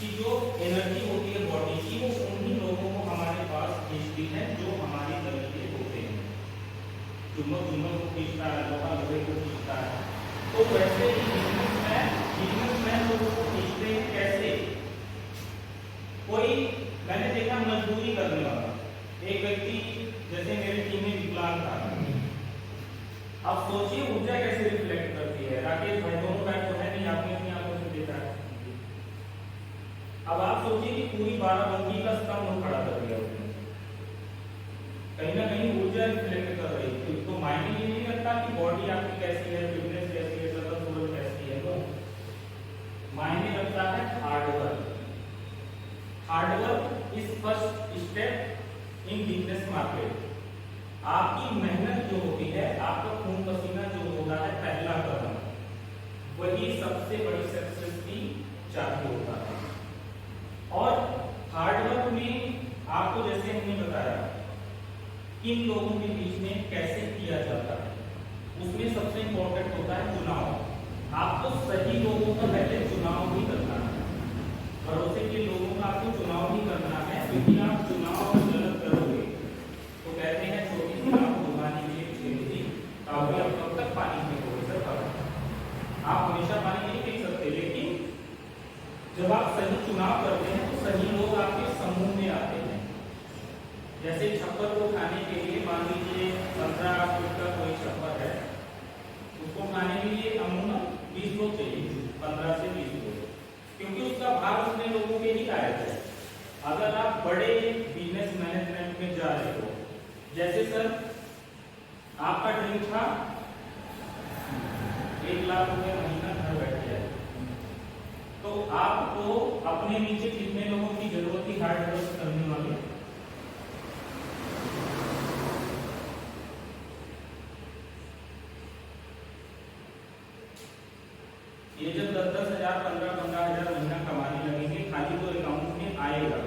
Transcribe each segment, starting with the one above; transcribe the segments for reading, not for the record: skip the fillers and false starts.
कि जो एनर्जी होती है बॉडी की वो उन्हीं लोगों को हमारे पास खींचती है जो हमारी तरह के होते हैं। चुंबक चुंबक को खींचता है, लोहा लोहे को खींचता है। तो वैसे ही बिजनेसमैन लोगों को खींचते हैं कैसे? कोई मैंने देखा मजदूरी करने वाला एक व्यक्ति, जैसे मेरी टीम में विकलांग था। अब सोचिए ऊर्जा कैसे रिफ्लेक्ट करती है। राकेश भाई दोनों का तो है नहीं, आपने अपनी आंखों से देखा है। अब आप सोचिए कि पूरी बाराबंकी का स्तंभ खड़ा कर दिया उसने, कहीं ना कहीं ऊर्जा रिफ्लेक्ट कर रही थी। तो मायने ये नहीं रखता कि बॉडी आपकी कैसी है, फिटनेस कैसी है, सकल सूरत कैसी है। नो, मायने रखता है hard work. Hard work is first step in business market. आपकी मेहनत जो होती है, आपका खून पसीना जो होता है, पहला कदम, वही सबसे बड़ी सक्सेस की चाबी होता है। और हार्डवर्क में आपको जैसे हमने बताया किन लोगों के बीच में कैसे किया जाता है, उसमें सबसे इंपॉर्टेंट होता है चुनाव। आपको सही लोगों का पहले चुनाव ही करना है। भरोसे के लोगों का आपको चुनाव ही करना है, क्योंकि आप चुनाव गलत करोगे तो कहते हैं छोटी सी नाव डुबाने के लिए छेड़ी थी, अब कब तक पानी में हो सकता है। आप हमेशा पानी नहीं पी सकते, लेकिन जब आप सही चुनाव करते हैं तो सही लोग आपके समूह में आते हैं। जैसे छप्पर को खाने के लिए मान लीजिए 15 फुट का कोई छप्पर है, उसको खाने के लिए अमूमन 20 लोग चाहिए, 15 से 20 लोग, क्योंकि उसका भाग उसने लोगों के ही लायक है। अगर आप बड़े बिजनेस मैनेजमेंट में जा रहे हो, जैसे सर आपका ड्रीम था 1 लाख रुपए महीना घर बैठ जाए, तो आपको अपने नीचे कितने लोगों की जरूरत थी हार्ड वर्क करने वाले? ये जब 10-10 हजार 15-15 हजार महीना कमाने लगेंगे, खाली तो अकाउंट में आएगा,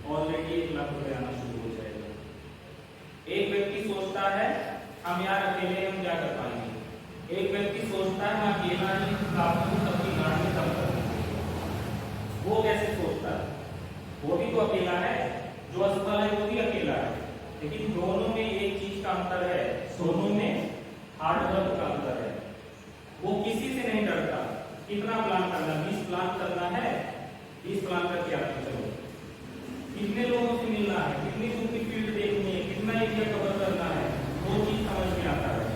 ऑलरेडी 1 लाख रुपए आना शुरू हो जाएगा। एक व्यक्ति सोचता है हम यार अकेले हम क्या कर पाएंगे, एक व्यक्ति सोचता है मैं अकेला ही काफी सबकी गाड़ में सब कर पाएंगे। वो कैसे सोचता है? वो भी तो अकेला है, जो असफल है वो भी अकेला है, लेकिन दोनों में एक चीज का अंतर है, दोनों में हार्डवर्क का अंतर है। वो किसी से नहीं डरता। कितना प्लान करना, 20 प्लान करना है, 20 प्लान करके आते चलो। कितने लोगों से मिलना है, कितनी दूर की फील्ड देखनी है, कितना एरिया कवर करना है, वो चीज समझ में आता है,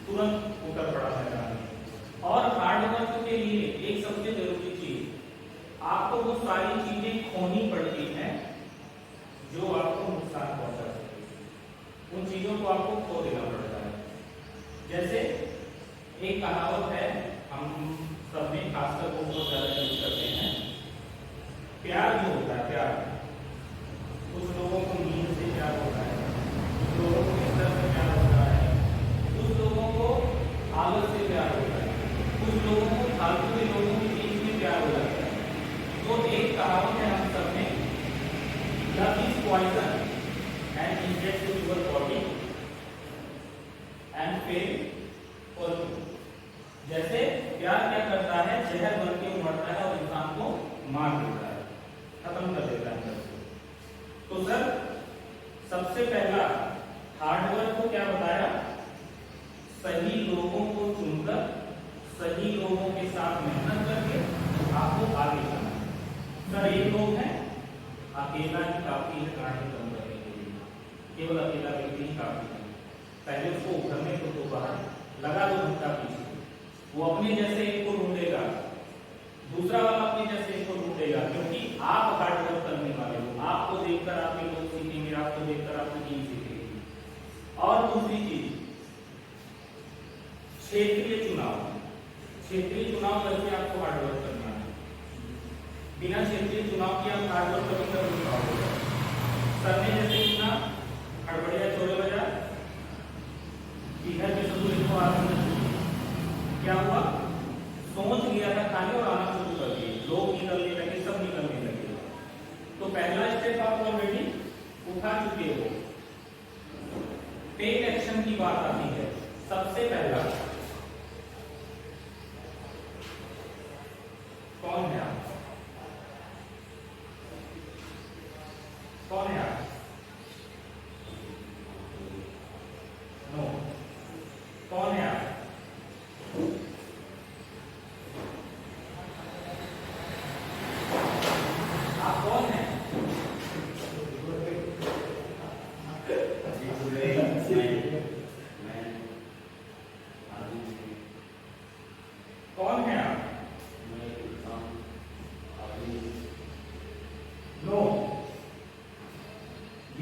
तुरंत उतर पड़ा मैदान में। और हार्डवर्क के लिए एक सबसे जरूरी चीज, आपको वो सारी चीजें खोनी पड़ती हैं जो आपको नुकसान पहुंचा सकती, उन चीजों को आपको खो देना पड़ता है। जैसे एक कहावत है, हम सब में खासकर को बहुत ज्यादा यूज करते हैं, प्यार जो होता है, प्यार कुछ लोगों को नींद से प्यार होता है, कुछ लोगों को निद्रा से प्यार होता है, कुछ लोगों को आलस से प्यार होता है, कुछ लोगों को फालतू के लोगों के बीच में प्यार हो जाता है। तो एक कहावत है हम सब में, love is poison and inject to your body and fail for you. जैसे प्यार क्या करता है, जहर बन के उमड़ता है और इंसान को मार देता है, खत्म कर देता है। तो सर सबसे पहला हार्डवर्क को क्या बताया? सही लोगों को चुनकर, सही लोगों के साथ मेहनत करके आपको आगे जाना है। सर एक लोग हैं, अकेला ही काफी है गाड़ी कम करने के लिए, केवल अकेला व्यक्ति ही काफी है। पहले उसको उभरने को तो बाहर लगा दो घंटा पीछे, वो अपने जैसे एक को ढूंढेगा, दूसरा वाला अपने जैसे एक को ढूंढेगा, क्योंकि आप हार्डवर्क करने वाले हो। आपको देखकर आपके लोग सीखेंगे, आपको देखकर आपकी टीम सीखेगी। और दूसरी चीज, क्षेत्रीय चुनाव। क्षेत्रीय चुनाव करके आपको हार्डवर्क करना है। बिना क्षेत्रीय चुनाव के आप हार्डवर्क कभी कर नहीं पाओगे। सर ने जैसे इतना हड़बड़िया छोड़े बजा इधर के संतुलित को आना, क्या हुआ? सोच लिया था खाली और आना शुरू कर दिए, लोग निकलने लगे, सब निकलने लगे। तो पहला स्टेप आप ऑलरेडी उठा चुके हो। टेक एक्शन की बात आती है। सबसे पहला कौन है आप?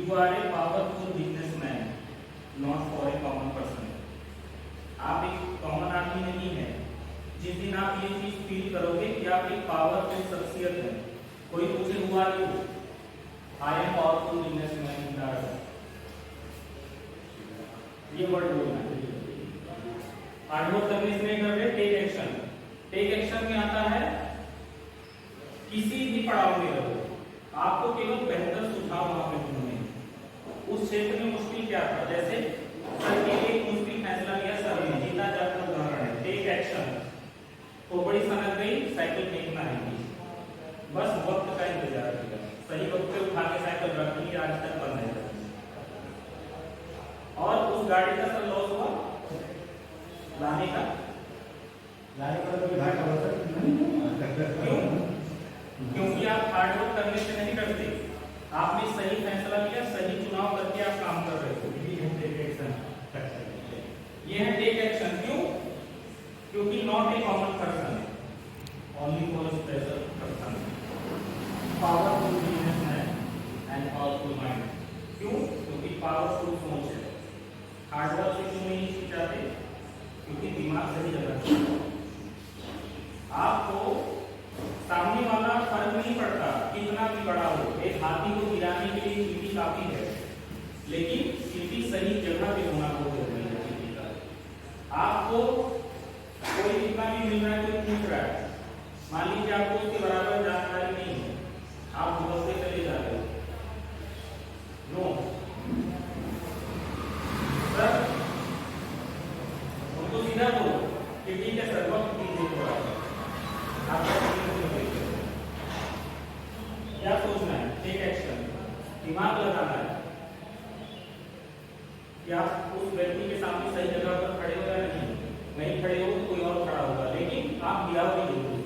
You are a powerful businessman not for a common person. आप एक कॉमन आदमी नहीं है। जिस दिन आप ये चीज फील करोगे कि आप एक पावरफुल शख्सियत है, कोई पूछे हुआ क्यों, आई एम पावरफुल बिजनेसमैन, ये वर्ड बोलना है। हार्डवर्क करने से नहीं कर रहे, टेक एक्शन। टेक एक्शन में आता है किसी भी पड़ाव में रहो, आपको केवल बेहतर सुझाव वहां पे ढूंढने। उस क्षेत्र में मुश्किल क्या था, जैसे सर के एक मुश्किल फैसला लिया सर ने, जीता जाता उदाहरण है, टेक एक्शन। खोपड़ी सनक गई, साइकिल फेंकना है, बस वक्त का इंतजार किया, सही वक्त पे उठा के साइकिल रख ली, आज तक बंद है। और उस गाड़ी का सर लॉस हुआ, लाने का तो घाटा होता क्यों? क्योंकि आप हार्डवर्क करने से नहीं करते, आपने सही फैसला लिया, सही चुनाव करके आप काम कर रहे हो, ये है टेक एक्शन। क्यों? क्योंकि not a common person, only for special person, powerful businessman and powerful mind. क्यों? क्योंकि पावरफुल सोच है। हार्डवर्क से क्यों नहीं सीख जाते? क्योंकि दिमाग सही जगह। आपको सामने वाला फर्क नहीं पड़ता कितना भी बड़ा हो, एक हाथी को गिराने के लिए चींटी काफी है, लेकिन चींटी सही जगह पे होना बहुत जरूरी है। चींटी का आपको कोई कितना भी मिल रहा है, कोई पूछ रहा है, मान लीजिए आपको उसके बराबर जानकारी नहीं है, आप भूलते चले जा रहे हो, नो सर उनको सीधा बोलो कि ठीक है सर वक्त दीजिए थोड़ा, क्या सोचना है, टेक एक्शन, दिमाग लगाना है कि आप उस व्यक्ति के सामने सही जगह पर खड़े हो या नहीं खड़े हो तो कोई और खड़ा होगा, लेकिन आप गिराओगे जरूर।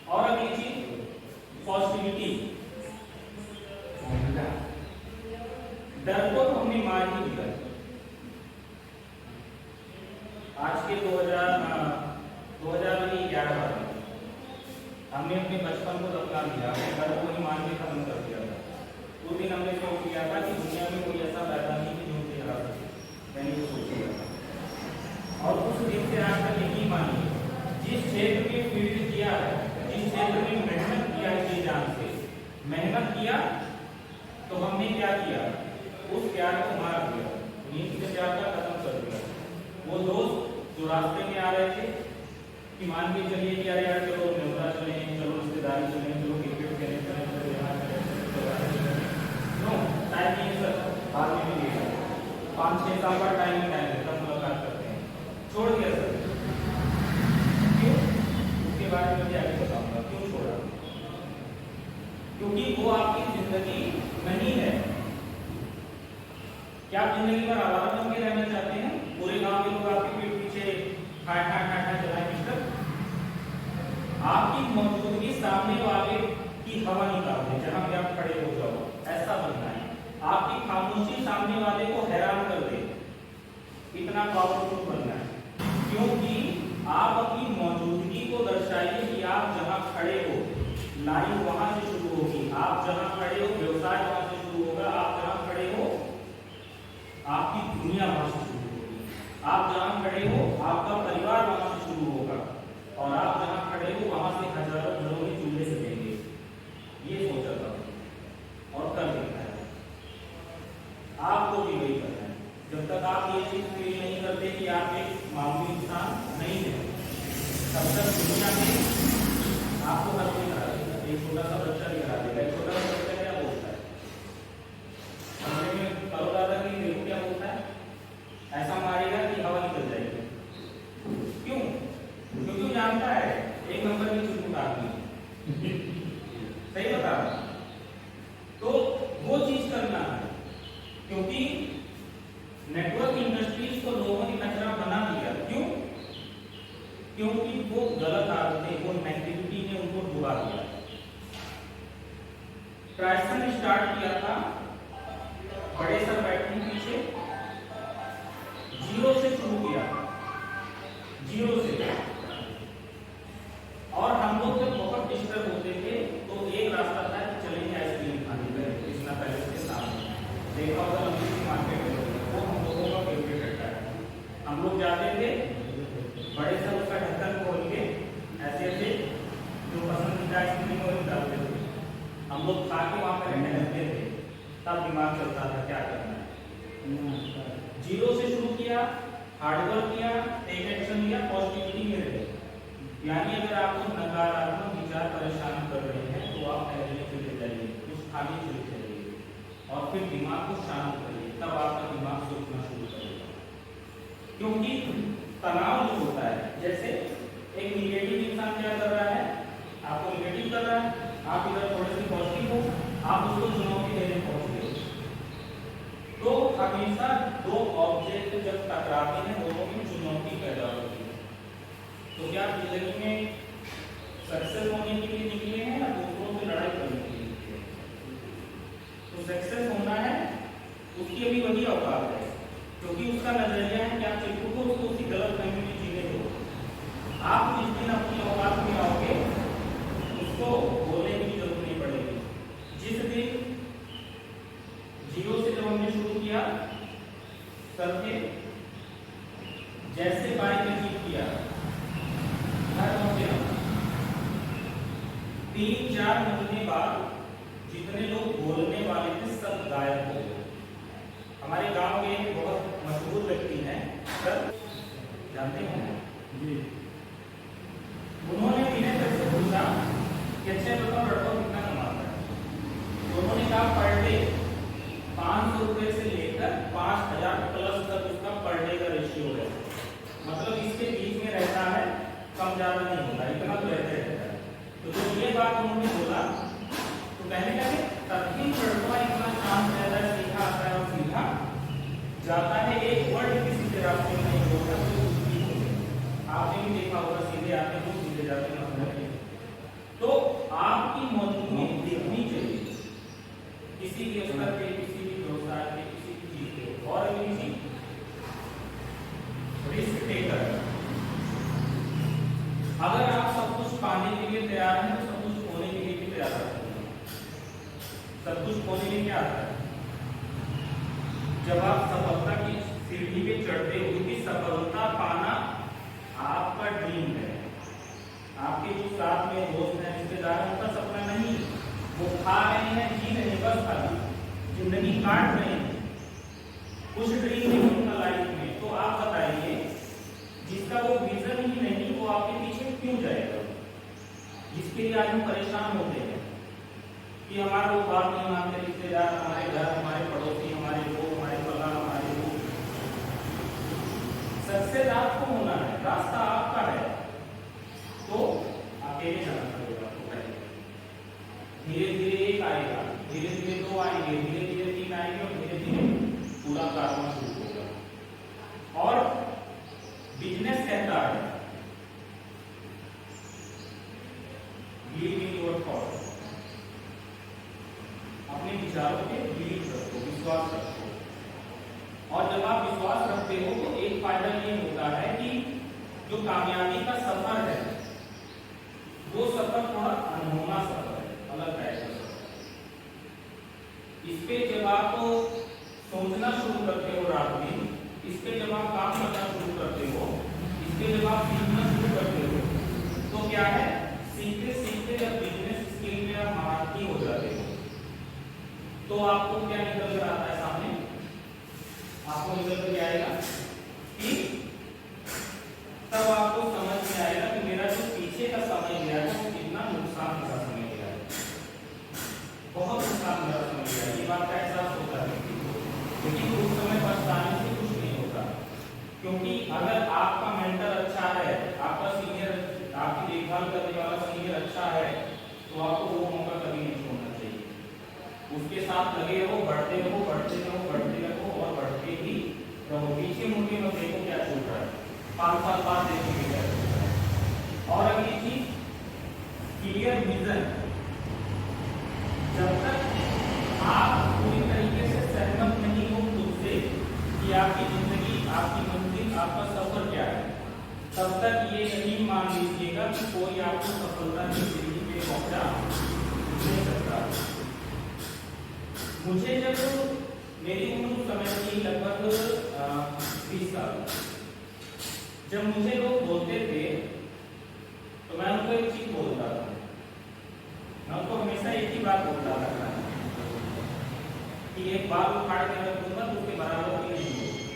और अगली चीज पॉजिटिविटी। डर को हमने मार ही दिया। आज के 2011 में हमने अपने बचपन को दफना दिया, अपने डर को ही मान के खत्म कर दिया था। उस दिन हमने सोच लिया था कि दुनिया में कोई ऐसा पैदा नहीं कि जो मुझे हरा सके, मैंने वो सोच लिया था। और उस दिन से आज तक यही मानिए, जिस क्षेत्र में फील्ड किया है, जिस क्षेत्र में मेहनत किया है, जी जान से मेहनत किया, तो हमने क्या किया, उस प्यार को मार दिया, नींद से प्यार का खत्म कर दिया। वो दोस्त जो रास्ते में आ रहे थे कि मान के चलिए कि यार चलो न्योता चले, चलो रिश्तेदारी चले, चलो क्रिकेट खेलने चले, चलो यहाँ चले, नो टाइम नहीं सर, बाद में भी लेगा, 5-6 साल का टाइम है, तब मुलाकात करते हैं, छोड़ दिया सर। क्यों? उसके बारे में मुझे आगे बताऊंगा क्यों छोड़ा। क्योंकि वो आपकी जिंदगी नहीं है। क्या आप जिंदगी भर आवारा बन के रहना चाहते हैं? पूरे गांव के लोग आपके पीठ पीछे ठाठ ठाठ ठाठ चलाएं मिस्टर, आपकी मौजूदगी सामने वाले की हवा निकाल दे, जहां पे आप खड़े हो जाओ, ऐसा बनना है। आपकी खामोशी सामने वाले को हैरान कर दे, इतना पावरफुल बनना है। क्योंकि आप अपनी मौजूदगी को दर्शाइए कि आप जहां खड़े हो, लाइफ वहां से शुरू होगी। आप जहां खड़े हो, व्यवसाय वहां से शुरू होगा। आप जहां खड़े हो, आपकी दुनिया वहां से शुरू होगी। आप जहां खड़े हो, आपका परिवार वहां से शुरू होगा, और आप जहां खड़े हो वहां से हजारों घरों के चूल्हे सजेंगे। ये सोचा था और कर देखा है। आपको भी वही करना है। जब तक आप ये चीज फील नहीं करते कि आप एक मामूली इंसान नहीं है, तब तक दुनिया में आपको हर कोई हरा देगा। एक छोटा सा बच्चा भी हरा देगा। एक छोटा सा बच्चा क्या बोलता है, हमने में करो दादा की देखो क्या बोलता है, ऐसा मारेगा कि हवा निकल जाएगी। क्यों? क्योंकि जानता है एक नंबर की चुटपुट आदमी, सही बता रहा। तो वो चीज करना है, क्योंकि नेटवर्क इंडस्ट्रीज को लोगों ने कचरा बना दिया। क्यों? क्योंकि वो गलत आदतें, वो नेगेटिविटी ने उनको डुबा दिया। ट्राइसन ने स्टार्ट किया था बड़े सर बैठने पीछे, जीरो से शुरू किया, जीरो से। और हम लोग जब बहुत डिस्टर्ब होते थे तो एक रास्ता था कि चलेंगे आइसक्रीम खाने, इतना पहले हम लोग खा के वहां पर टहलते थे, तब दिमाग चलता था क्या करना है। जीरो से शुरू किया, हार्डवर्क किया, टेक एक्शन लिया, पॉजिटिविटी में रहे। यानी अगर आपको नकारात्मक विचार परेशान कर रहे हैं तो आप टहलने चले जाइए, कुछ खाली चले जाइए और फिर दिमाग को शांत करिए, तब आपका दिमाग सोचना शुरू करेगा। क्योंकि तनाव जो होता है, जैसे एक निगेटिव इंसान क्या कर रहा है, आपको निगेटिव कर रहा है, आप इधर थोड़े से पॉजिटिव हो, आप उसको चुनौती देने पहुंच गए। तो हमेशा दो ऑब्जेक्ट जब टकराते हैं दोनों में चुनौती पैदा होती है। तो क्या जिंदगी में सक्सेस होने के लिए निकले हैं या दूसरों से लड़ाई करने के लिए निकले हैं? तो सक्सेस होना है, उसकी अभी वही औकात है, क्योंकि उसका नजरिया है कि आप चिट्ठू को उसको उसी गलत फहमी में जीने दो। आप जिस दिन अपनी औकात में आओगे उसको बोलने की जरूरत नहीं पड़ेगी। जिस दिन जीरो से जब हमने शुरू किया करके, जैसे बाइक में जीत किया, 3-4 महीने बाद जितने लोग बोलने वाले थे सब गायब हो गए। हमारे गांव के एक बहुत मशहूर व्यक्ति हैं, सर जानते हैं जी, उन्होंने विनय सर से पूछा कि अच्छा बताओ लड़का कितना कमाता है। तो उन्होंने कहा पर डे 500 रुपए से लेकर 5000 प्लस तक उसका पर डे का रेशियो है। मतलब इसके बीच में रहता है, कम ज्यादा नहीं होता, इतना तो रहता है। तो जब ये बात उन्होंने बोला तो कहने लगे तभी लड़का इतना शांत रहता है, सीधा आता है और सीधा जाता है, एक वर्ड किसी से रास्ते में नहीं होता। तो आपने भी देखा होगा, सीधे आते हैं तो सीधे जाते हैं। तो आपकी मौजूदगी दिखनी चाहिए किसी भी स्तर पे, किसी भी व्यवसाय पे, किसी भी चीज पे। और अगली चीज रिस्क टेकर। अगर आप सब कुछ पाने के लिए तैयार हैं तो सब कुछ खोने के लिए भी तैयार हैं। सब कुछ खोने में क्या आता है, जब आप सफलता की सीढ़ी पे चढ़ते हो, क्योंकि सफलता पाना आपका ड्रीम है। आपके जो साथ में दोस्त हैं, रिश्तेदार हैं, उनका सपना नहीं, वो खा रहे हैं, जी रहे हैं, बस खाली जिंदगी काट रहे हैं, कुछ ड्रीम नहीं उनका लाइफ में। तो आप बताइए, जिसका वो विजन ही नहीं वो आपके पीछे क्यों जाएगा? जिसके लिए आज हम परेशान होते हैं कि हमारा वो बात नहीं मानते, रिश्तेदार, हमारे घर, हमारे पड़ोसी, हमारे लोग, हमारे फला, हमारे लोग। सक्सेस आपको होना है, रास्ता आपका है, तो अकेले जाना पड़ेगा आपको। पहले धीरे धीरे एक आएगा, धीरे धीरे 2 आएंगे, धीरे धीरे 3 आएंगे और धीरे धीरे पूरा कारवां शुरू होगा। और बिजनेस कहता है बिलीव इन योर थॉट्स, अपने विचारों पे बिलीव रखो, विश्वास रखो। और जब आप विश्वास रखते हो तो एक फायदा ये होता है कि जो कामयाबी का सफर है वो सफर थोड़ा अनहोना सफर है, अलग टाइप का सफर। इस पे जब आप सोचना शुरू करते हो रात में, इस पे जब आप काम करना शुरू करते हो, इस पे जब आप सीखना शुरू करते हो, तो क्या है, सीखते सीखते जब बिजनेस स्किल में आप महारथी हो जाते हो तो आपको क्या निकल कर आता है सामने? आपको निकल कर क्या आएगा कि तब आपको समझ में आएगा कि मेरा जो पीछे का समय गया है वो कितना नुकसान भरा समय गया है, बहुत नुकसान भरा समय गया है। ये बात का एहसास होता है, लेकिन उस समय पछताने से कुछ नहीं होता। क्योंकि अगर आपका मेंटर अच्छा है, आपका सीनियर, आपकी देखभाल करने वाला सीनियर अच्छा है, तो आपको वो मौका कभी नहीं छोड़ना चाहिए। उसके साथ लगे रहो, बढ़ते रहो, बढ़ते रहो, बढ़ते रहो और बढ़ते ही रहो। पीछे मुड़ के मत देखो क्या चल रहा है, 5 साल बाद देखेंगे क्या चल रहा है। और अगली चीज क्लियर विजन। जब तक आप पूरी तरीके से सहमत नहीं हो खुद से कि आपकी जिंदगी, आपकी मंजिल, आपका सफर क्या है, तब तक ये नहीं मान लीजिएगा कि कोई आपको सफलता की सीढ़ी पे पहुंचा नहीं सकता। मुझे जब मेरी उम्र समय थी लगभग 20 साल, जब मुझे लोग बोलते थे तो मैं उनको एक चीज बोलता था, मैं उनको हमेशा एक ही बात बोलता कि एक बाल उखाड़ के रख दूंगा तो उसके बराबर भी नहीं होगी,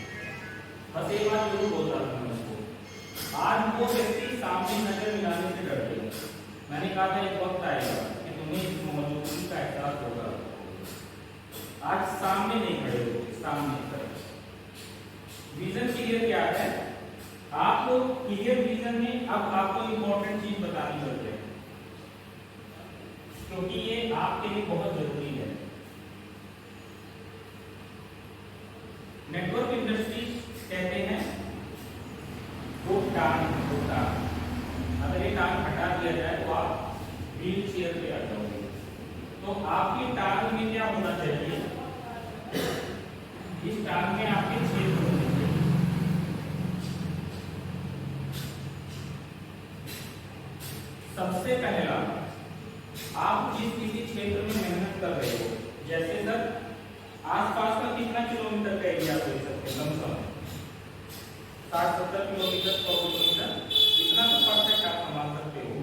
बस एक बात जरूर बोल रहा था मैं उसको। आज वो व्यक्ति सामने नजर मिलाने से डरते हैं। मैंने कहा था एक वक्त आएगा कि तुम्हें इस मौजूदगी का एहसास होगा। आज सामने नहीं खड़े होते, सामने खड़े। विजन क्लियर क्या है? आपको क्लियर विजन में अब आपको इंपॉर्टेंट चीज बतानी पड़ती है, क्योंकि ये आपके लिए बहुत जरूरी है। नेटवर्क इंडस्ट्री कहते हैं वो टांग, अगर ये टांग हटा दिया जाए तो आप व्हील चेयर पे आ जाओगे। तो आपकी टांग में क्या होना चाहिए? इस टांग में आपके छेद होने चाहिए। सबसे पहला, आप जिस किसी क्षेत्र में मेहनत कर रहे हो, जैसे सर आसपास का कितना किलोमीटर का एरिया ले सकते हैं? लमसम 60-70 किलोमीटर, 100 किलोमीटर, इतना तो परफेक्ट आप संभाल सकते हो।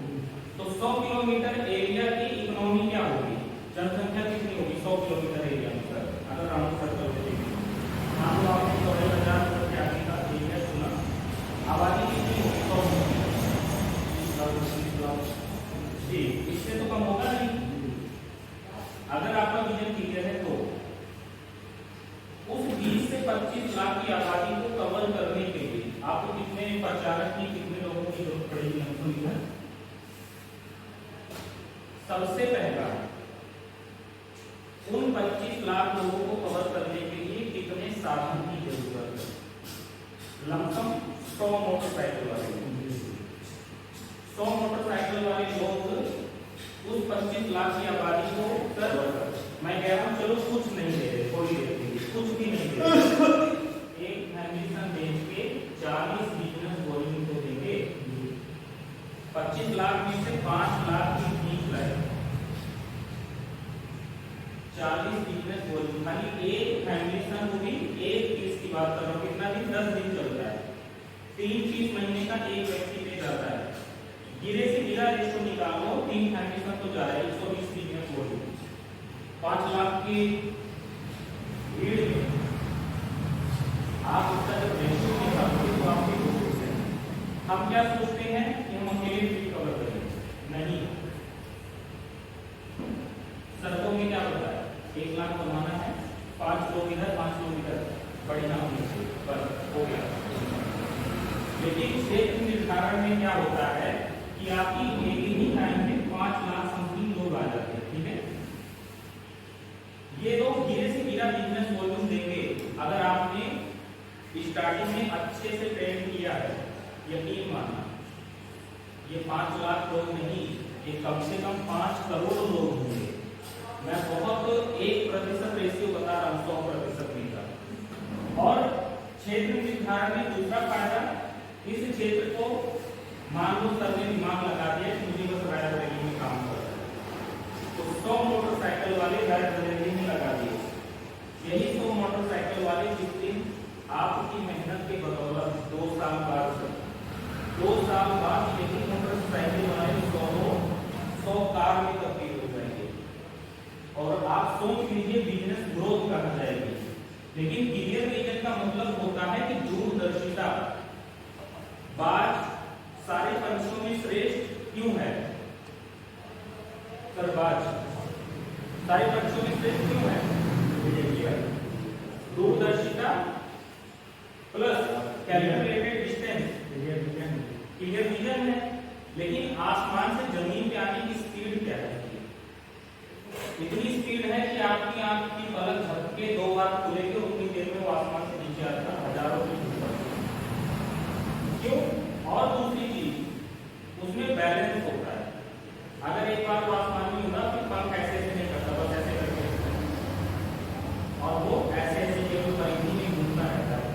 तो 100 किलोमीटर एरिया की इकोनॉमी क्या होगी? जनसंख्या कितनी होगी 100 किलोमीटर एरिया में? सर अगर राउंड सर्कल से देखें, मान लो आपने 14,000 के आगे का एरिया चुना, आबादी कितनी होगी? 100 जी, इससे तो कम होगा नहीं। अगर आपका विजन क्लियर है तो उस 20 से 25 लाख की आबादी को कवर करने के लिए आपको कितने प्रचारक की, कितने लोगों की जरूरत पड़ेगी? सबसे पहला, उन 25 लाख लोगों को कवर करने के लिए कितने साधन की जरूरत है? लमसम 100 मोटरसाइकिल वाले, 100 मोटरसाइकिल वाले लोग उस 25 लाख की आबादी को, सर मैं कह रहा हूँ चलो कुछ नहीं दे रहे, थोड़ी देर के लिए कुछ भी नहीं दे रहे, एक एडमिशन बेच के 40 बिजनेस वॉल्यूम को देंगे। 25 लाख में से 5 लाख की फीस लाए, 40 बिजनेस वॉल्यूम, खाली एक एडमिशन को भी एक फीस की बात कर रहा हूँ। कितना दिन? 10 दिन चलता है, 3 फीस महीने का एक व्यक्ति पे जाता है। गिरे से गिरा रेशो निकालो, 3 एडमिशन तो जा रहा है, 120 बिजनेस वॉल्यूम, 5 लाख की भीड़ में आप उसका जब रेशो निकालोगे तो आपके कोशिश है। हम क्या सोचते हैं कि हम अकेले भी कवर करेंगे? नहीं। सड़कों में क्या होता है? 1 लाख कमाना है, 5 लोग इधर 5 लोग इधर, बढ़िया होनी चाहिए, बस हो गया। लेकिन क्षेत्र निर्धारण में क्या होता है कि आपकी एक ही टाइम में 5 लाख समथिंग लोग आ जाते हैं, ठीक है? ये लोग गिरे से गिरा बिजनेस वॉल्यूम देंगे अगर आपने स्टार्टिंग में अच्छे से ट्रेन किया है। यकीन मानना, ये 5 लाख लोग नहीं, ये कम से कम 5 करोड़ लोग होंगे। मैं बहुत 1% रेशियो बता रहा हूँ, 100% नहीं था। और क्षेत्र निर्धारण में दूसरा फायदा, इस क्षेत्र को मान लो सर ने दिमाग लगा दिया कि मुझे बस रायबरेली में काम करना है, तो 100 मोटरसाइकिल वाले रायबरेली में लगा दिए। यही 100 मोटरसाइकिल वाले जिस दिन आपकी मेहनत के बदौलत 2 साल बाद यही मोटरसाइकिल वाले 100 कार में तब्दील हो जाएंगे, और आप सोच लीजिए बिजनेस ग्रोथ करना जाएगी। लेकिन क्लियर विजन का मतलब होता है कि दूरदर्शिता। बाज सारे पंछियों में श्रेष्ठ क्यों है? सर बाज सारे पंछियों में श्रेष्ठ क्यों है? दूरदर्शिता plus calculated distance, clear vision है। लेकिन आसमान से जमीन पे आने की स्पीड क्या है? इतनी स्पीड है कि आपकी आंख की पलक झपके 2 बार खुलेगी, उतनी देर में वो आसमान से नीचे आता है, हजारों फीट ऊपर। क्यों? और दूसरी चीज, उसमें बैलेंस होता है। अगर एक बार वो आसमान में उड़ा तो पंख ऐसे नहीं करता, बस ऐसे करके, और वो ऐसे केवल परिधि में घूमता रहता है।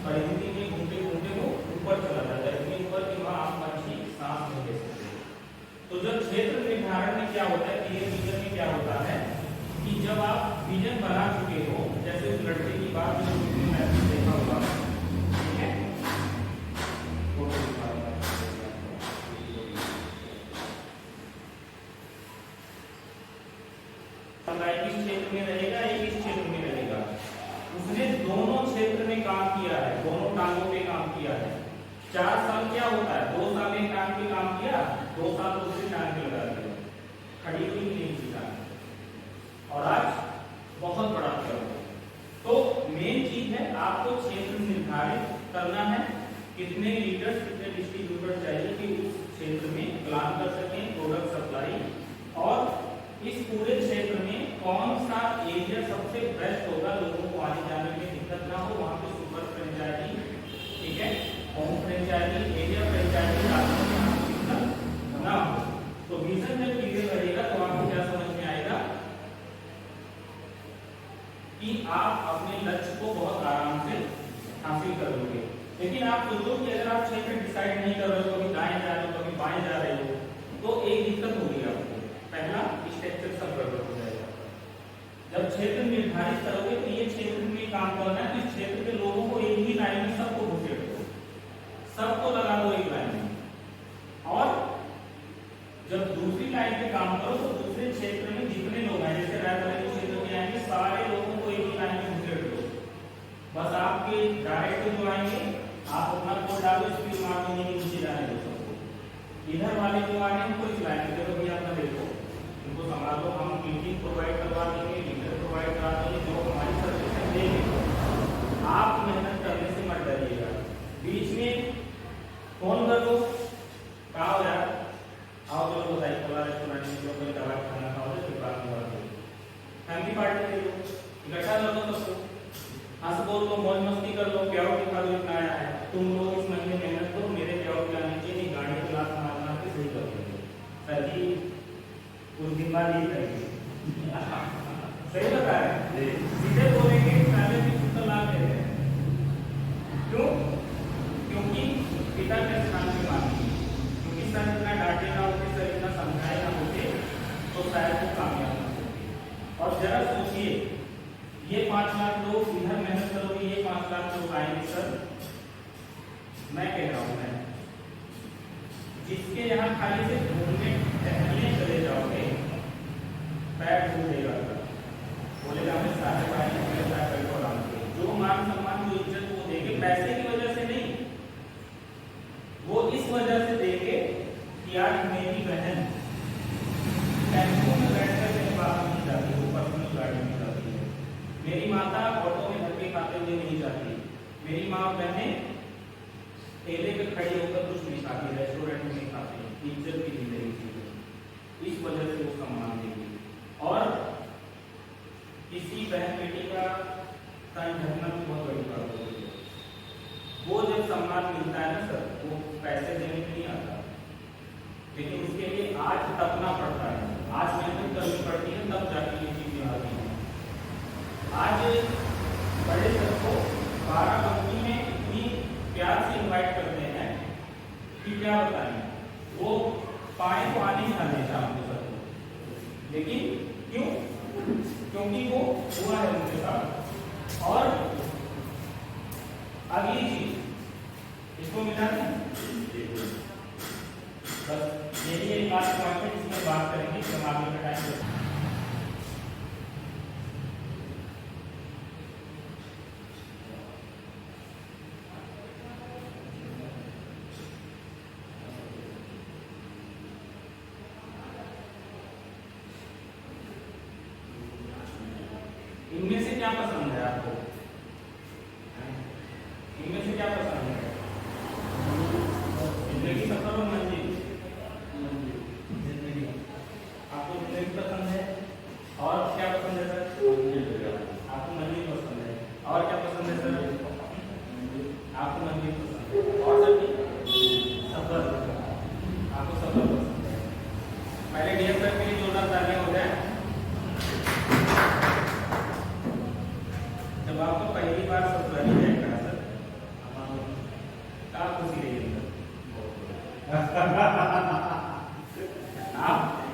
परिधि में घूमते घूमते वो ऊपर चला जाता है, इतनी ऊपर कि वहां आप पंछी सांस नहीं ले सकते। तो जब क्षेत्र निर्धारण में क्या होता है, क्लियर विजन में क्या होता है कि जब आप विजन बना चुके हो, जैसे उस लड़के की बात जो मैंने देखा होगा, ठीक है, इस क्षेत्र में रहेगा, एक इस क्षेत्र में रहेगा। उसने दोनों क्षेत्र में काम किया है, दोनों टांगों पे काम किया है। 4 साल क्या होता है, 2 साल एक टांग पे काम किया, 2 साल दूसरी टांग पे लगा दिया, खड़ी हुई नहीं थी टांग, और आज बहुत बड़ा क्लब है। तो मेन चीज है आपको क्षेत्र निर्धारित करना है, कितने लीडर्स कितने डिस्ट्रीब्यूटर चाहिए कि उस क्षेत्र में प्लान कर सकें प्रोडक्ट सप्लाई, और इस पूरे क्षेत्र में कौन सा एरिया सबसे बेस्ट होगा, लोगों को आने जाने में दिक्कत ना हो, वहां पे सुपर फ्रेंचाइजी, ठीक है, होम फ्रेंचाइजी, एरिया फ्रेंचाइजी ना हो। तो विजन जब क्लियर रहेगा तो आपको क्या समझ में आएगा कि आप अपने लक्ष्य को बहुत आराम से हासिल कर लोगे। लेकिन आप सोचो कि अगर आप क्षेत्र डिसाइड नहीं कर रहे हो, कभी दाएं जा रहे हो कभी बाएं जा रहे हो, तो एक दिक्कत होगी आपको। पहला, स्ट्रक्चर सब गड़बड़ हो जाएगा। जब क्षेत्र निर्धारित करोगे तो ये क्षेत्र में काम करना है, तो इस क्षेत्र के लोगों को एक ही लाइन में सबको घुसेड़ दो, सबको लगा दो एक लाइन में, और जब दूसरी लाइन पे काम करो तो दूसरे क्षेत्र में जितने लोग हैं, जैसे रायबरेली क्षेत्र में आएंगे, सारे लोगों को एक ही लाइन में घुसेड़ दो। बस आपके डायरेक्ट जो आएंगे आप अपना कोड डालो, स्पीड मार दो, नीचे जाने दो सबको। इधर वाले जो आ रहे हैं उनको इस लाइन में देखो भैया, अपना देखो, इनको संभालो, हम मीटिंग प्रोवाइड करवा देंगे, लीडर प्रोवाइड करा देंगे, जो हमारी सर्विस देंगे। आप मेहनत करने से मत डरिएगा। बीच में फोन कर दो, कहा हो यार आओ चलो बताइए कोला रेस्टोरेंट में जो कोई दवा खाना खाओ, फिर बात में बात होगी, फैमिली पार्टी ले लो, इकट्ठा कर लो सबको, हंस बोल लो, मौज मस्ती कर लो, प्यार दिखा दो, इतना आया है, तुम लोग इस महीने मेहनत करो, मेरे प्यार के आने के लिए गाड़ी क्लास मारना के सही कर देंगे, सर जी कुछ दिन बाद ही करेंगे। सही बता रहे, सीधे बोलेंगे पहले भी उत्तर ला दे रहे हैं। क्यों? क्योंकि पिता के स्थान पे मानते, क्योंकि सर इतना डांटे ना होते, सर इतना समझाए ना होते, तो शायद वो कामयाब ना होते। और जरा सोचिए, ये 5 लाख लोग इधर मेहनत करोगे, ये 5 लाख लोग आएंगे सर, मैं कह रहा हूं, मैं जिसके यहाँ खाली से घूमने टहलने चले जाओगे, पैर ढूंढेगा, बोलेगा हमें सारे भाई मेरे साथ बैठो आराम से, जो मान सम्मान जो इज्जत वो देंगे, पैसे की वजह से नहीं, वो इस वजह से देंगे कि आज मेरी बहन टेम्पो में बैठकर कहीं बाहर नहीं जाती, वो पर्सनल गाड़ी में जाती है, मेरी माता ऑटो में धक्के खाते हुए नहीं जाती, मेरी माँ बहनें ठेले पे खड़ी होकर कुछ नहीं खाती, रेस्टोरेंट में नहीं खाती, इज्जत की जिंदगी जी, इस वजह से वो सम्मान देंगे। और किसी बहन बेटी का तन ढकना भी बहुत बड़ी बात होती है। वो जब सम्मान मिलता है ना सर, वो पैसे देने में नहीं आता, लेकिन उसके लिए आज तपना पड़ता है, आज मेहनत करनी पड़ती है, तब जाके ये चीजें आती हैं। आज बड़े सर को 12 कंपनी में इतनी प्यार से इनवाइट करते हैं कि क्या बताएं, वो पाए तो आने ही आने शाम को सर को, लेकिन क्यों? क्योंकि वो हुआ है उनके साथ। और अगली चीज इसको मिला है, बस यही एक लास्ट पॉइंट है जिसमें बात करेंगे, जब आगे का टाइम। इनमें से क्या पसंद है आपको? इनमें से क्या पसंद है? जिंदगी सफर और मंजिल? आपको जिंदगी पसंद है, और क्या पसंद है सर? आपको मंजिल पसंद है, और क्या पसंद है सर? आपको मंजिल पसंद है, और सर सफर, आपको सफर पसंद है। पहले डीएम सर के लिए जोरदार तालियां हो जाए। जब आपको पहली बार ससुराली जाए कहा सर, क्या खुशी रही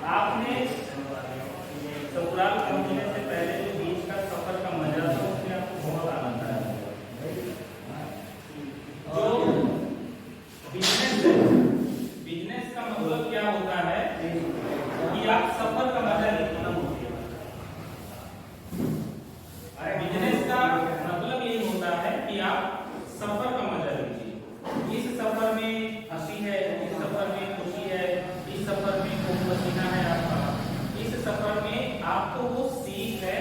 आपने ससुराल पहुंचने से पहले जो बीच का सफर का मजा था, उसमें आपको बहुत आनंद आया। जो बिजनेस है, बिजनेस का मतलब क्या होता है कि आप सफर का मजा लेना होती है। बिजनेस का मतलब आपको वो सीख है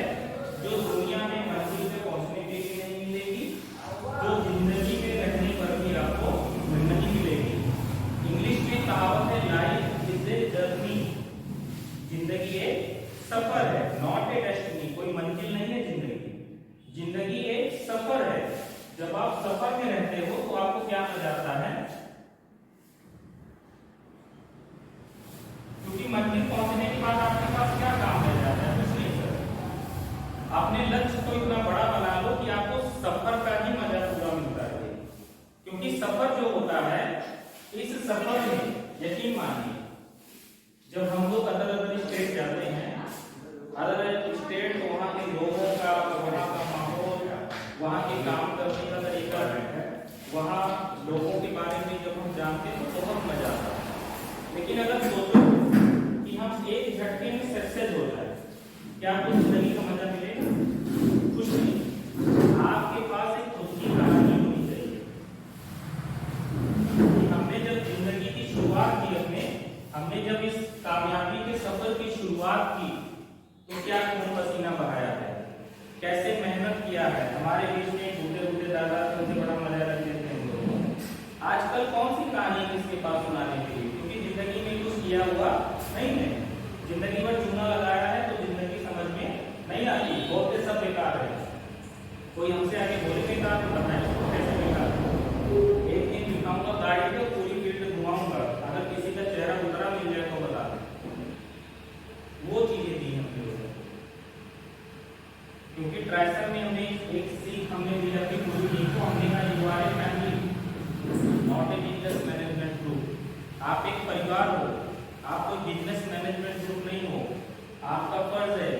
जो दुनिया में मंजिल पे पहुंचने के लिए नहीं मिलेगी, जो जिंदगी में रहने पर भी आपको नहीं मिलेगी। इंग्लिश में कहावत है, लाइफ इज ए जर्नी, जिंदगी एक सफर है, नॉट ए डेस्टिनी, कोई मंजिल नहीं है जिंदगी। जिंदगी एक सफर है। जब आप सफर में रहते हो तो आपको क्या मजा आता है? क्योंकि मंजिल पहुंचने के बाद आपके पास क्या काम रह जाता है? कुछ नहीं सर। अपने लक्ष्य को इतना बड़ा बना लो कि आपको सफर का ही मजा पूरा मिलता है। क्योंकि सफर जो होता है, इस सफर में यकीन मानिए, जब हम लोग अदर स्टेट जाते हैं, अदर स्टेट तो वहाँ के लोगों का, वहाँ का माहौल, वहाँ के काम करने का तरीका, वहाँ लोगों के बारे में जब हम जानते हैं तो बहुत मजा आता है। लेकिन अगर सोचो कि हम एक झटके में सक्सेस हो जाए, क्या आपको जिंदगी का मजा मिलेगा? कुछ नहीं। आपके पास एक खुद की कहानी होनी चाहिए कि हमने जब जिंदगी की शुरुआत की, हमने जब इस कामयाबी के सफर की शुरुआत की तो क्या खून पसीना बहाया है, कैसे मेहनत किया है। हमारे बीच में बूढ़े दादा थे, उनसे बड़ा मजा लेते थे हम लोग। आजकल कौन सी कहानी किसके पास सुनाने के लिए? क्योंकि जिंदगी में कुछ किया हुआ नहीं है, जिंदगी भर चूना लगाया है तो जिंदगी समझ में नहीं आती, बोलते सब बेकार है। कोई हमसे आगे बोले बेकार तो बताए कैसे बेकार। एक दिन दिखाऊंगा गाड़ी पे, पूरी फील्ड घुमाऊंगा, अगर किसी का चेहरा उतरा मिल जाए तो बता दें। वो चीजें दी हमने लोगों को, क्योंकि ट्राइसन में हमने एक सीख हमने दी अपनी पूरी टीम को। हमने कहा you are a family, not a business management group. आप एक परिवार हो, आप कोई बिजनेस मैनेजमेंट ग्रुप नहीं हो। आपका फर्ज है,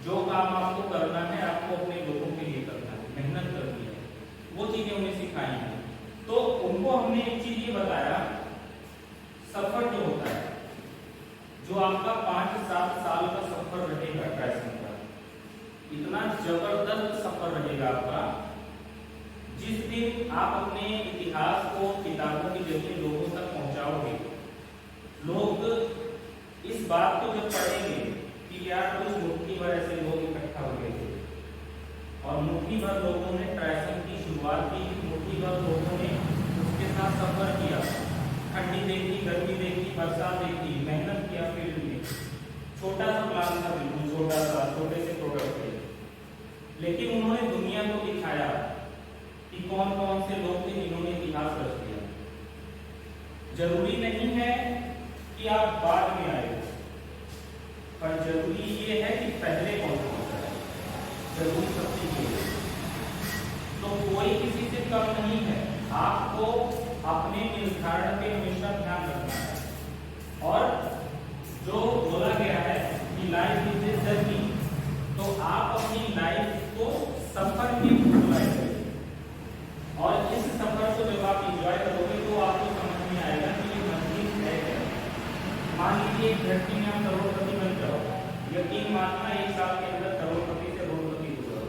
जो काम आपको करना है आपको अपने लोगों के लिए करना है, मेहनत करनी है। वो चीजें उन्हें सिखाई हैं। तो उनको हमने एक चीज ये बताया, सफर जो होता है, जो आपका 5-7 साल का सफर रहेगा ट्राइसन का, इतना जबरदस्त सफर रहेगा आपका। जिस दिन आप अपने इतिहास को किताबों के जरिए लोगों तक पहुंचाओगे, लोग इस बात को जब पढ़ेंगे कि यार कुछ मुट्ठी भर ऐसे लोग इकट्ठा हो गए थे और मुट्ठी भर लोगों ने ट्राइसन की शुरुआत की, मुट्ठी भर लोगों ने उसके साथ सफर किया, ठंडी देखी, गर्मी देखी, बरसात देखी, मेहनत किया फील्ड में। छोटा सा प्लान था, बिल्कुल छोटा सा, छोटे से प्रोडक्ट थे, लेकिन उन्होंने दुनिया को दिखाया कि कौन कौन से लोग थे जिन्होंने इतिहास रच दिया। जरूरी नहीं है कि आप बाद में आए, पर जरूरी ये है कि पहले पहुंचना है, जरूरी सबसे ये। तो कोई किसी से कम नहीं है, आपको अपने निर्धारण पे हमेशा ध्यान रखना है। और जो बोला गया है कि लाइफ इज ए जर्नी, तो आप अपनी लाइफ को सफर में एंजॉय करें। और इस सफर को जब आप एंजॉय करोगे तो आपको समझ में आएगा कि ये मंजिल है क्या। मान लीजिए एक झटके में आप करोड़पति बन जाओ, यकीन मानना 1 साल के अंदर करोड़पति से करोड़पति हो जाओ,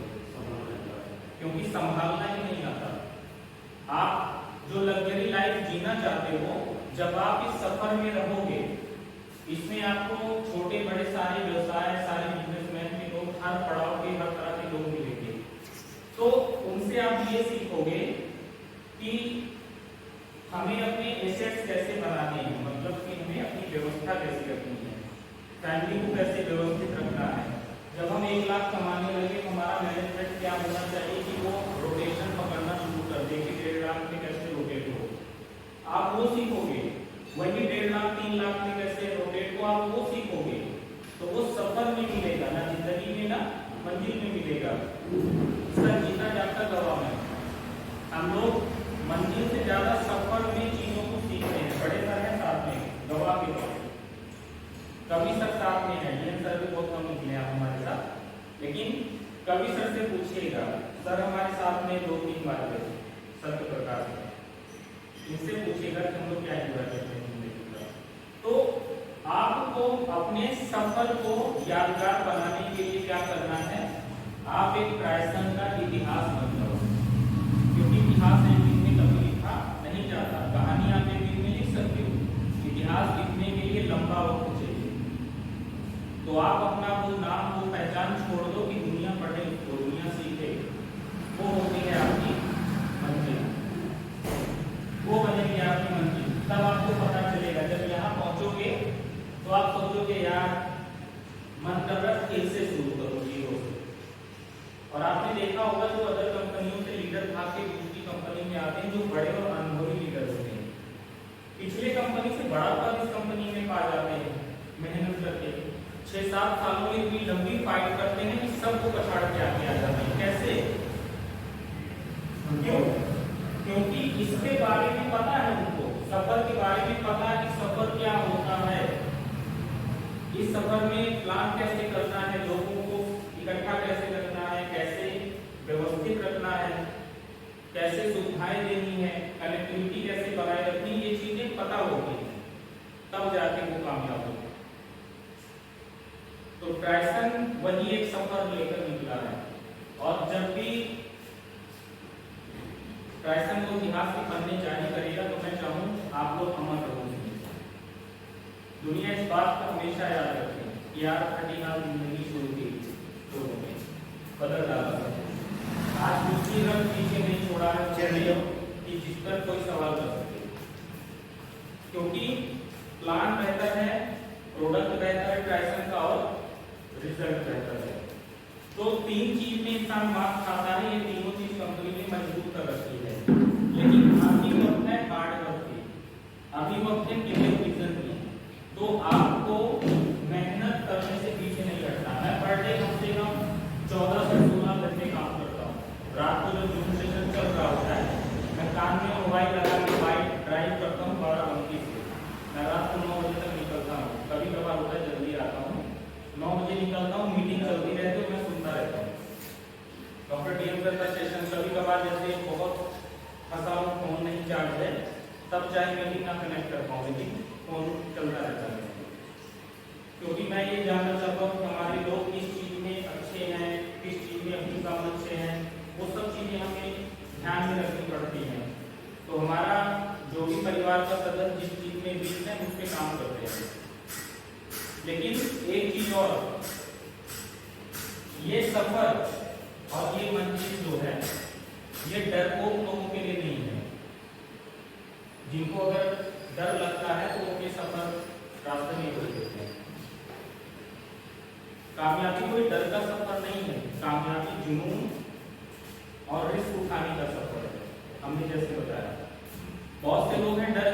क्योंकि संभालना ही नहीं आता। आप जो लग्जरी लाइफ जीना चाहते हो, जब आप इस सफर में रहोगे, इसमें आपको छोटे बड़े सारे व्यवसाय, सारे बिजनेसमैन के लोग, हर पड़ाव के हर तरह के लोग मिलेंगे। तो उनसे आप ये सीखोगे कि हमें अपने एसेट्स कैसे बनाने हैं, मतलब कि हमें अपनी व्यवस्था कैसे रखनी है, फैमिली को कैसे व्यवस्थित रखना है। जब हम 1 लाख कमाने लगे, हमारा मैनेजमेंट क्या होना चाहिए कि वो रोटेशन पकड़ना शुरू कर दे कि 1.5 लाख में कैसे रोटेट हो, आप वो सीखोगे। वही 1.5 लाख 3 लाख में कैसे रोटेट हो, आप वो सीखोगे। तो वो सफर में मिलेगा, ना जिंदगी में ना मंजिल में मिलेगा। इसका जीता जागता गवाह है। हम लोग मंजिल से ज्यादा सफर में चीजों को सीखते हैं। बड़े सर हैं साथ में, गवाह के पास कवि सर साथ में है, ये सर भी बहुत कम निकले आप हमारे साथ, लेकिन कवि सर से पूछिएगा, सर हमारे साथ में 2-3 बार गए सत्य प्रकाश में, इनसे पूछिएगा कि हम लोग क्या एंजॉय करते हैं। तो आपको अपने सफर को यादगार बनाने के लिए क्या करना है, आप एक ट्राइसन का इतिहास बन जाओ, क्योंकि इतिहास एक दिन में कभी लिखा नहीं जाता। कहानी आप एक दिन में लिख सकते हो, इतिहास लिखने के लिए लंबा वक्त चाहिए। तो आप अपना वो नाम वो पहचान छोड़ दो कि दुनिया पढ़े वो दुनिया सीखे, वो होती है आपकी मंजिल, वो बनेगी आपकी मंजिल। तब आपको पता चलेगा, जब यहाँ पहुंचोगे तो आप सोचोगे यार मन कर रहा कैसे शुरू करो जीरो से। और आपने देखा होगा जो अदर कंपनियों से लीडर भाग के दूसरी कंपनी में आते हैं, जो बड़े और अनुभवी लीडर होते हैं, पिछले कंपनी से बड़ा पद इस कंपनी में पा जाते हैं, मेहनत करके 6-7 सालों में इतनी लंबी फाइट करते हैं कि सबको पछाड़ के आगे आ जाते हैं। कैसे? क्यों? क्योंकि इसके बारे में पता है उनको, सफर के बारे में पता है कि सफर क्या होता है, इस सफर में प्लान कैसे करना है, लोगों को इकट्ठा कैसे रखना है, कैसे व्यवस्थित रखना है, कैसे सुविधाएं देनी है, कनेक्टिविटी कैसे बनाए रखनी, ये चीजें पता होगी, तब जाके वो कामयाब होगी। तो ट्राइसन वही एक सफर लेकर निकला है। और जब भी ट्राइसन को इतिहास के पन्ने जारी करेगा तो मैं चाहूँ आप लोग अमर रहो। दुनिया इस बात को हमेशा याद रखे कि यार 30 साल जिंदगी शुरू की लोगों ने बदल डाला। आज दूसरी रंग पीछे नहीं छोड़ा है कि जिस पर कोई सवाल कर सके, क्योंकि प्लान बेहतर है, प्रोडक्ट बेहतर है ट्राइसन का, और रिजल्ट बेहतर है। तो 3 चीज में इंसान मार्क्स खाता है, ये तीनों चीज कंपनी ने मजबूत कर रखी है। लेकिन अभी वक्त है हार्ड वर्क की, अभी वक्त है क्लियर विजन की। तो आपको मेहनत करने से पीछे नहीं हटना। मैं पर डे कम से कम 14 से 16 घंटे काम करता हूँ। रात को जब जूम सेशन चल रहा होता है, मैं कान में मोबाइल लगा के बाइक ड्राइव करता हूँ 12:29 से। मैं रात को 9 बजे तक निकलता हूँ, कभी कभार होता है जल्दी आता हूँ, 9 बजे निकलता हूँ, मीटिंग चलती रहती है, मैं सुनता रहता हूँ। डॉक्टर डीएम सर का सेशन कभी कभार जैसे बहुत फंसा हूँ, फोन नहीं चार्ज है, तब चाहे मीटिंग ना कनेक्ट कर पाऊँ, लेकिन फोन चलता रहता है। क्योंकि मैं ये जानना चाहता हूँ कि हमारे लोग किस चीज में अच्छे हैं, किस चीज में अपनी काम अच्छे हैं, वो सब चीजें हमें ध्यान में रखनी पड़ती हैं। तो हमारा जो भी परिवार का सदस्य जिस चीज में वीक है उस पर काम करते हैं। लेकिन एक चीज और, ये सफर और ये मंजिल जो है ये डरपोक लोगों के लिए नहीं है। जिनको अगर डर लगता है तो उनके सफर रास्ते में हो देते हैं। कामयाबी कोई डर का सफर नहीं है, कामयाबी जुनून और रिस्क उठाने का सफर है। हमने जैसे बताया बहुत से लोग हैं डर